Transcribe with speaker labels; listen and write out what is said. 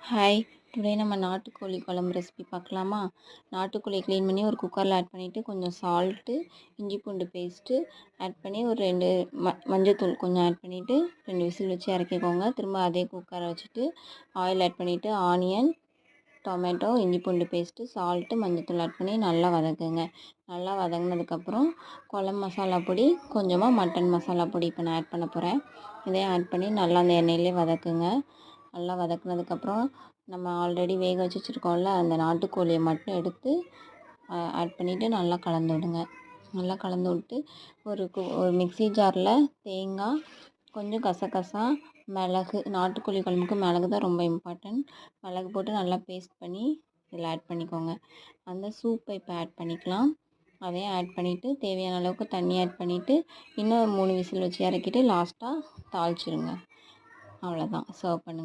Speaker 1: Hi, today நம்ம நாட்டுக்கோழி குழம்பு ரெசிபி பார்க்கலாமா? நாட்டுக்கோழி க்ளீன் பண்ணி ஒரு குக்கரில் ஆட் பண்ணிவிட்டு கொஞ்சம் சால்ட்டு, இஞ்சி பூண்டு பேஸ்ட்டு ஆட் பண்ணி ஒரு 2 மஞ்சத்தூள் கொஞ்சம் ஆட் பண்ணிவிட்டு 2 விசில் வச்சு இறக்கிக்கோங்க. திரும்ப அதே குக்கரை வச்சுட்டு ஆயில் ஆட் பண்ணிவிட்டு ஆனியன், டொமேட்டோ, இஞ்சி பூண்டு பேஸ்ட்டு, சால்ட்டு, மஞ்சத்தூள் ஆட் பண்ணி நல்லா வதக்குங்க. நல்லா வதங்கினதுக்கப்புறம் குழம்பு மசாலா பொடி, கொஞ்சமாக மட்டன் மசாலா பொடி இப்போ நான் ஆட் பண்ண போகிறேன். இதையும் ஆட் பண்ணி நல்லா அந்த எண்ணெயிலே வதக்குங்க. நல்லா வதக்குனதுக்கப்புறம் நம்ம ஆல்ரெடி வேக வச்சு வச்சுருக்கோம்ல, அந்த நாட்டுக்கோழியை மட்டும் எடுத்து ஆட் பண்ணிவிட்டு நல்லா கலந்து விடுங்க. நல்லா கலந்து விட்டு ஒரு மிக்ஸி ஜாரில் தேங்காய், கொஞ்சம் கசகசா, மிளகு, நாட்டுக்கோழி குழம்புக்கு மிளகு தான் ரொம்ப இம்பார்ட்டன்ட். மிளகு போட்டு நல்லா பேஸ்ட் பண்ணி இதில் ஆட் பண்ணிக்கோங்க. அந்த சூப்பை இப்போ ஆட் பண்ணிக்கலாம். அதையும் ஆட் பண்ணிவிட்டு தேவையான அளவுக்கு தண்ணி ஆட் பண்ணிவிட்டு இன்னும் 3 விசில் வச்சு இறக்கிட்டு லாஸ்ட்டாக தாளிச்சிருங்க. அவ்வளோதான், சர்வ் பண்ணுங்கள்.